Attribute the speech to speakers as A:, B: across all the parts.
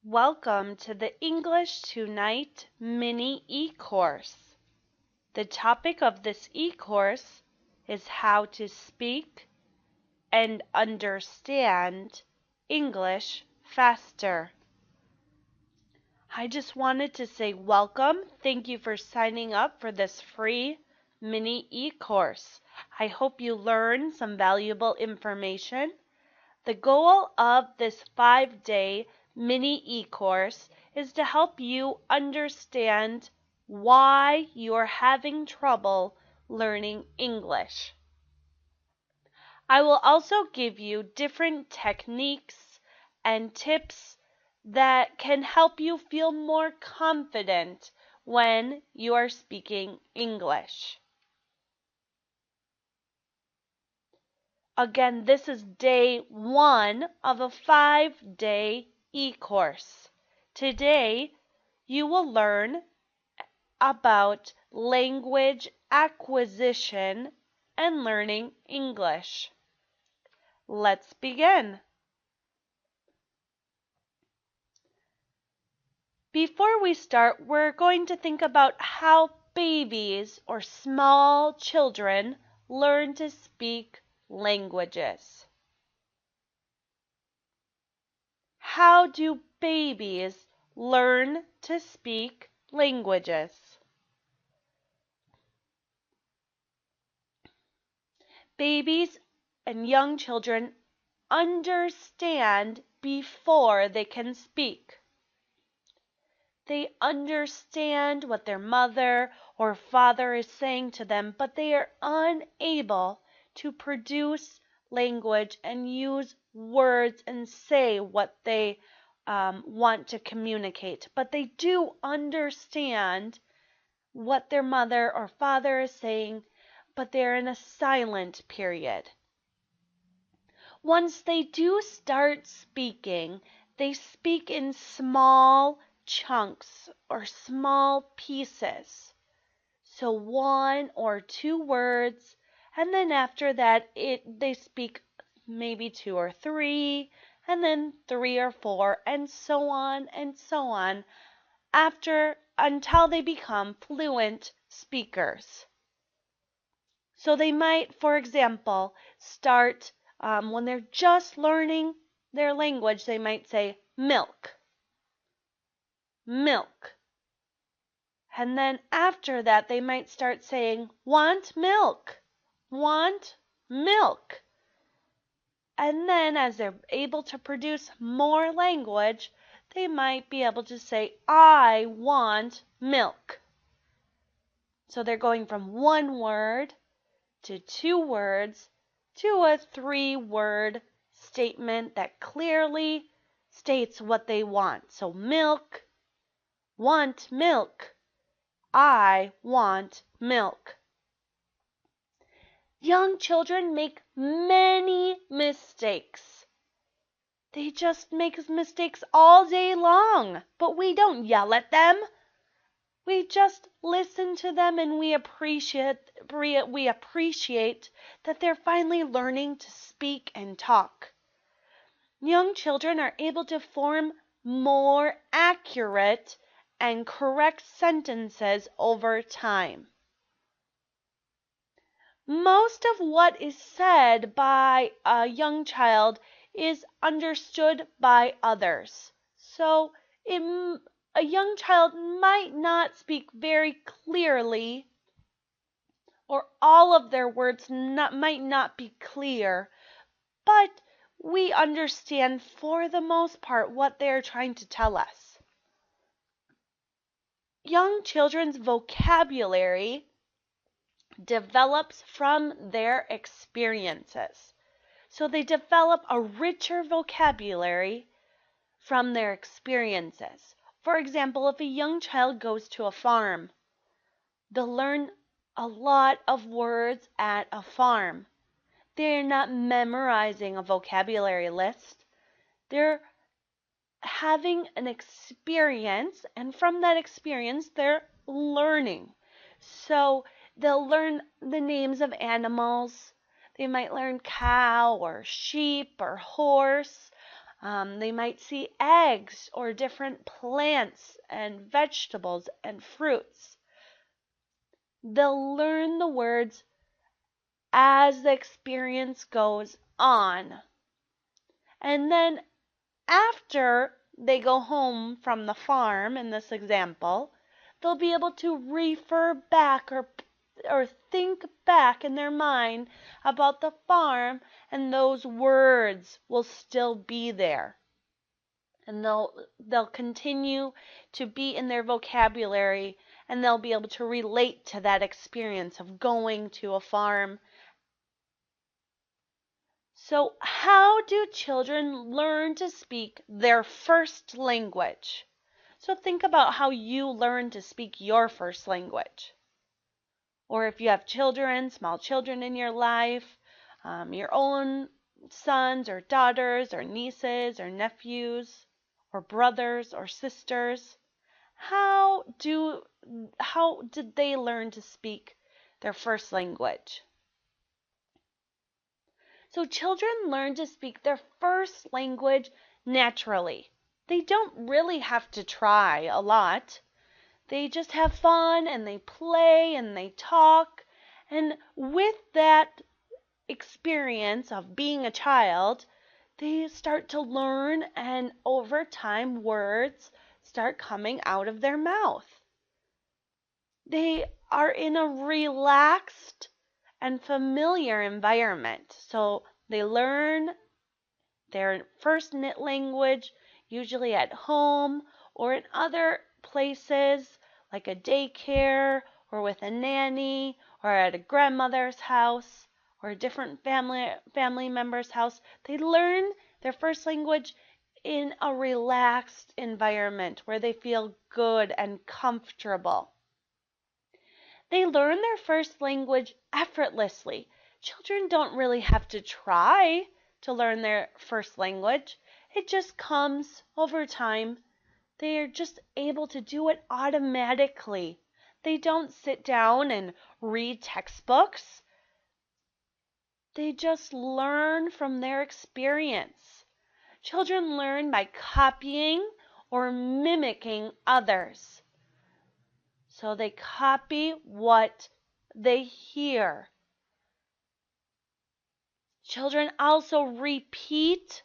A: Welcome to the English Tonight mini e-course. The topic of this e-course is how to speak and understand English faster. I just wanted to say welcome. Thank you for signing up for this free mini e-course. I hope you learn some valuable information. The goal of this 5-day mini e-course is to help you understand why you're having trouble learning English. I will also give you different techniques and tips that can help you feel more confident when you are speaking English. Again, this is day 1 of a 5-day e-course. Today, you will learn about language acquisition and learning English. Let's begin. Before we start, we're going to think about how babies or small children learn to speak languages. How do babies learn to speak languages? Babies and young children understand before they can speak. They understand what their mother or father is saying to them, but they are unable to produce language and use words and say what they want to communicate. But they do understand what their mother or father is saying, but they're in a silent period. Once they do start speaking, they speak in small chunks or small pieces. So 1 or 2 words, and then after that they speak maybe 2 or 3, and then 3 or 4, and so on until they become fluent speakers. So they might, for example, start when they're just learning their language, they might say milk, milk. And then after that, they might start saying want milk, want milk. And then as they're able to produce more language, they might be able to say I want milk. So they're going from 1 word to 2 words to a 3-word statement that clearly states what they want. So milk, want milk, I want milk. Young children make many mistakes. They just make mistakes all day long, but we don't yell at them. We just listen to them and we appreciate that they're finally learning to speak and talk. Young children are able to form more accurate and correct sentences over time. Most of what is said by a young child is understood by others. So a young child might not speak very clearly, or all of their words might not be clear, but we understand for the most part what they're trying to tell us. Young children's vocabulary develops from their experiences. So they develop a richer vocabulary from their experiences. For example, if a young child goes to a farm, they'll learn a lot of words at a farm. They're not memorizing a vocabulary list. They're having an experience, and from that experience, they're learning. So they'll learn the names of animals. They might learn cow or sheep or horse. They might see eggs or different plants and vegetables and fruits. They'll learn the words as the experience goes on. And then after they go home from the farm in this example, they'll be able to refer back or think back in their mind about the farm, and those words will still be there. And they'll continue to be in their vocabulary, and they'll be able to relate to that experience of going to a farm. So, how do children learn to speak their first language? So, think about how you learn to speak your first language. Or if you have children, small children in your life, your own sons or daughters or nieces or nephews or brothers or sisters, how did they learn to speak their first language? So children learn to speak their first language naturally. They don't really have to try a lot. They just have fun and they play and they talk. And with that experience of being a child, they start to learn, and over time words start coming out of their mouth. They are in a relaxed and familiar environment. So they learn their first language usually at home or in other places like a daycare or with a nanny or at a grandmother's house or a different family member's house. They learn their first language in a relaxed environment where they feel good and comfortable. They learn their first language effortlessly. Children don't really have to try to learn their first language. It just comes over time. They are just able to do it automatically. They don't sit down and read textbooks. They just learn from their experience. Children learn by copying or mimicking others. So they copy what they hear. Children also repeat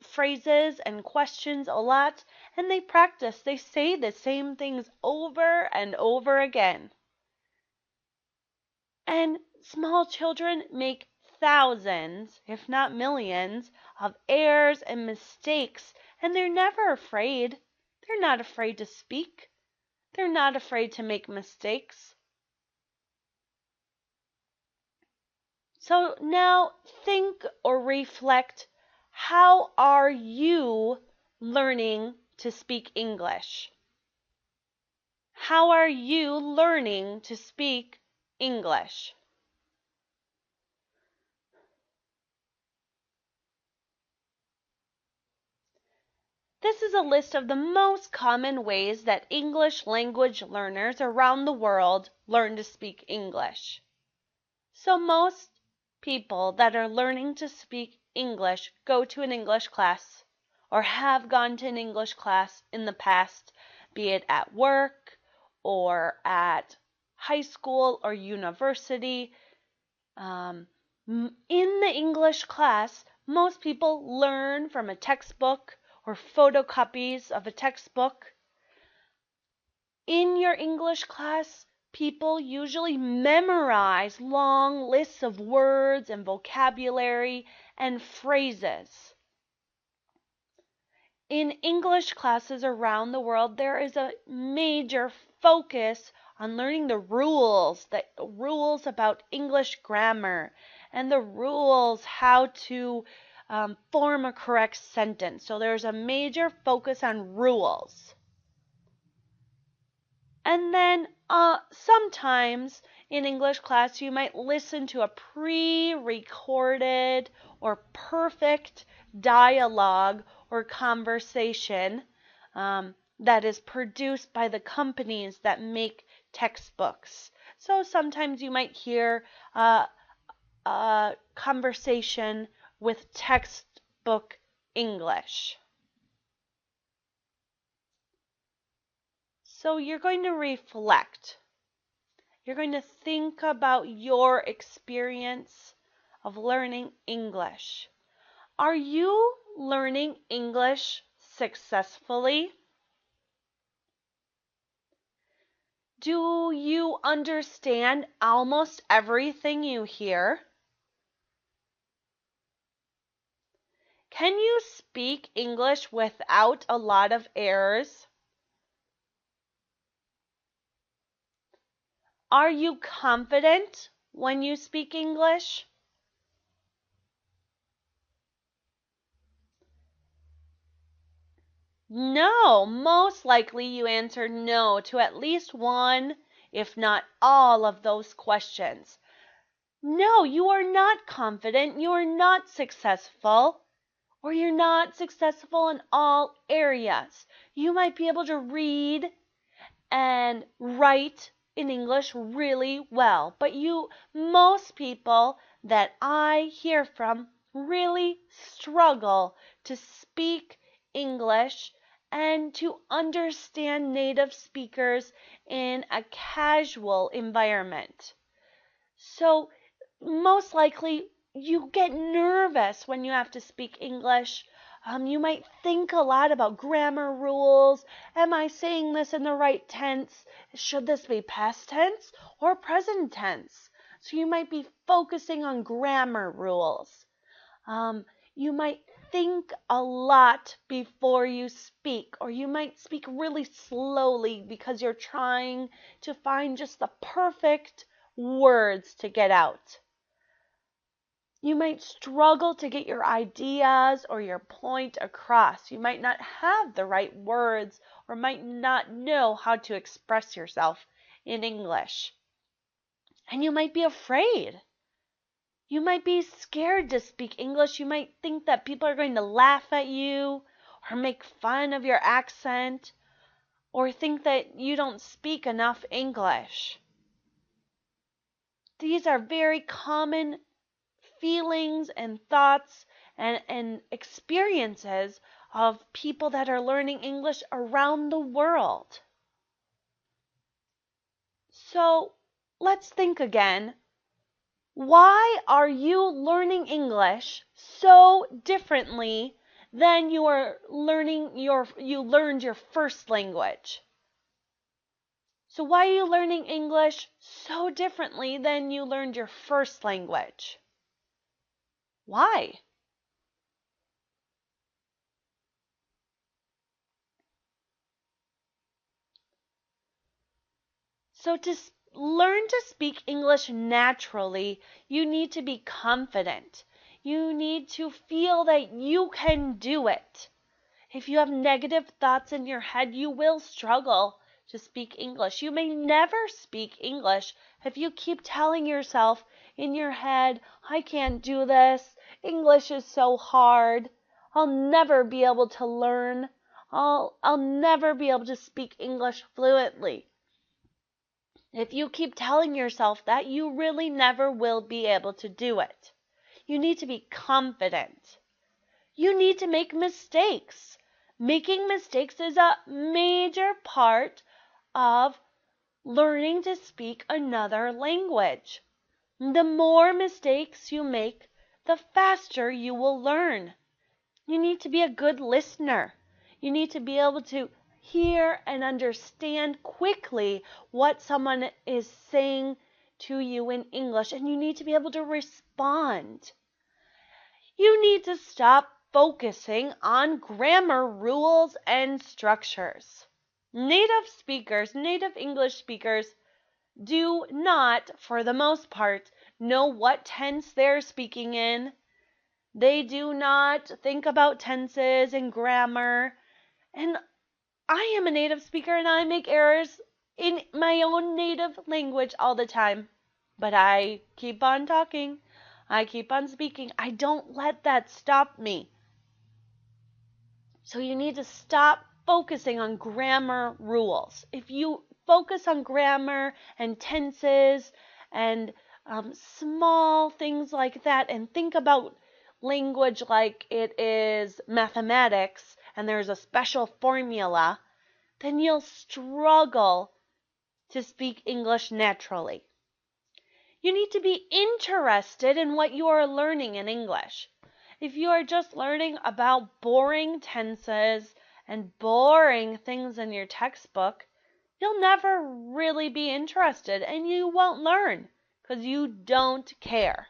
A: phrases and questions a lot, and they practice. They say the same things over and over again. And small children make thousands, if not millions, of errors and mistakes, and they're never afraid. They're not afraid to speak. They're not afraid to make mistakes. So now think or reflect, how are you learning to speak English? How are you learning to speak English? This is a list of the most common ways that English language learners around the world learn to speak English. So most people that are learning to speak English go to an English class or have gone to an English class in the past, be it at work or at high school or university. In the English class, most people learn from a textbook or photocopies of a textbook. In your English class, people usually memorize long lists of words and vocabulary and phrases. In English classes around the world, there is a major focus on learning the rules about English grammar and the rules how to form a correct sentence. So there's a major focus on rules. And then sometimes in English class you might listen to a pre-recorded or perfect dialogue or conversation that is produced by the companies that make textbooks. So sometimes you might hear a conversation with textbook textbook English. So you're going to reflect. You're going to think about your experience of learning English. Are you learning English successfully? Do you understand almost everything you hear? Can you speak English without a lot of errors? Are you confident when you speak English? No, most likely you answered no to at least one, if not all of those questions. No, you are not confident, you are not successful, or you're not successful in all areas. You might be able to read and write in English really well, but most people that I hear from really struggle to speak English and to understand native speakers in a casual environment. So most likely you get nervous when you have to speak English. You might think a lot about grammar rules. Am I saying this in the right tense? Should this be past tense or present tense? So you might be focusing on grammar rules. You might think a lot before you speak, or you might speak really slowly because you're trying to find just the perfect words to get out. You might struggle to get your ideas or your point across. You might not have the right words or might not know how to express yourself in English. And you might be afraid. You might be scared to speak English. You might think that people are going to laugh at you or make fun of your accent or think that you don't speak enough English. These are very common feelings and thoughts and experiences of people that are learning English around the world. So let's think again. Why are you learning English so differently than you learned your first language? So why are you learning English so differently than you learned your first language? Why? So to learn to speak English naturally, you need to be confident. You need to feel that you can do it. If you have negative thoughts in your head, you will struggle to speak English. You may never speak English if you keep telling yourself in your head, I can't do this. English is so hard. I'll never be able to learn. I'll never be able to speak English fluently. If you keep telling yourself that, you really never will be able to do it. You need to be confident. You need to make mistakes. Making mistakes is a major part of learning to speak another language. The more mistakes you make, the faster you will learn. You need to be a good listener. You need to be able to hear and understand quickly what someone is saying to you in English, and you need to be able to respond. You need to stop focusing on grammar rules and structures. Native English speakers do not, for the most part, know what tense they're speaking in. They do not think about tenses and grammar. And I am a native speaker and I make errors in my own native language all the time. But I keep on talking. I keep on speaking. I don't let that stop me. So you need to stop focusing on grammar rules. If you focus on grammar and tenses and small things like that and think about language like it is mathematics and there's a special formula, then you'll struggle to speak English naturally. You need to be interested in what you are learning in English. If you are just learning about boring tenses and boring things in your textbook, you'll never really be interested and you won't learn because you don't care.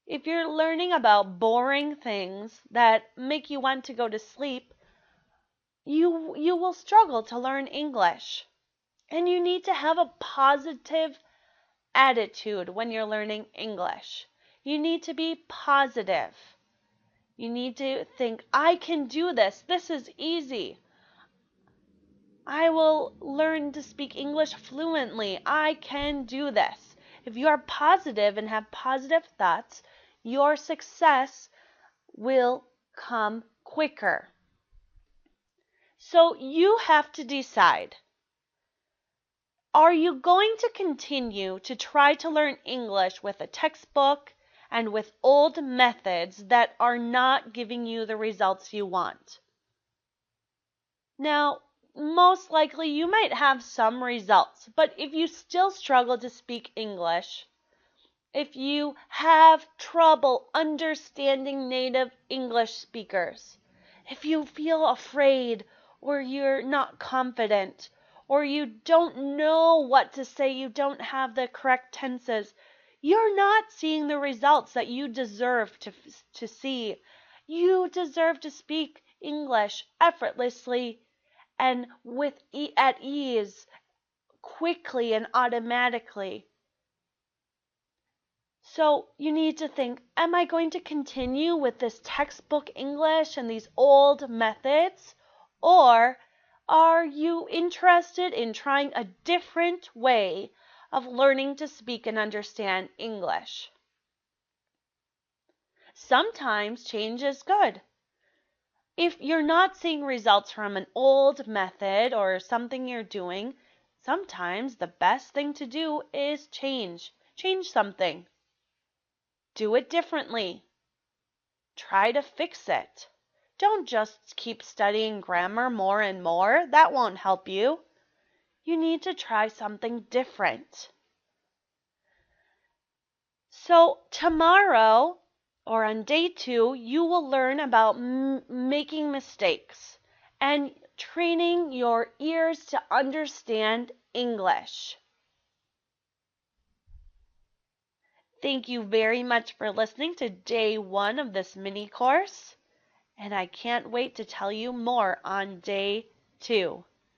A: If you're learning about boring things that make you want to go to sleep, you will struggle to learn English. And you need to have a positive attitude when you're learning English. You need to be positive. You need to think, I can do this. This is easy. I will learn to speak English fluently. I can do this. If you are positive and have positive thoughts, your success will come quicker. So you have to decide. Are you going to continue to try to learn English with a textbook and with old methods that are not giving you the results you want? Now, most likely you might have some results, but if you still struggle to speak English, if you have trouble understanding native English speakers, if you feel afraid or you're not confident, or you don't know what to say, you don't have the correct tenses, you're not seeing the results that you deserve to see. You deserve to speak English effortlessly and at ease, quickly and automatically. So you need to think, am I going to continue with this textbook English and these old methods? Or are you interested in trying a different way of learning to speak and understand English? Sometimes change is good. If you're not seeing results from an old method or something you're doing, sometimes the best thing to do is change. Change something. Do it differently. Try to fix it. Don't just keep studying grammar more and more. That won't help you. You need to try something different. So tomorrow, or on day 2, you will learn about making mistakes and training your ears to understand English. Thank you very much for listening to day 1 of this mini course, and I can't wait to tell you more on day 2.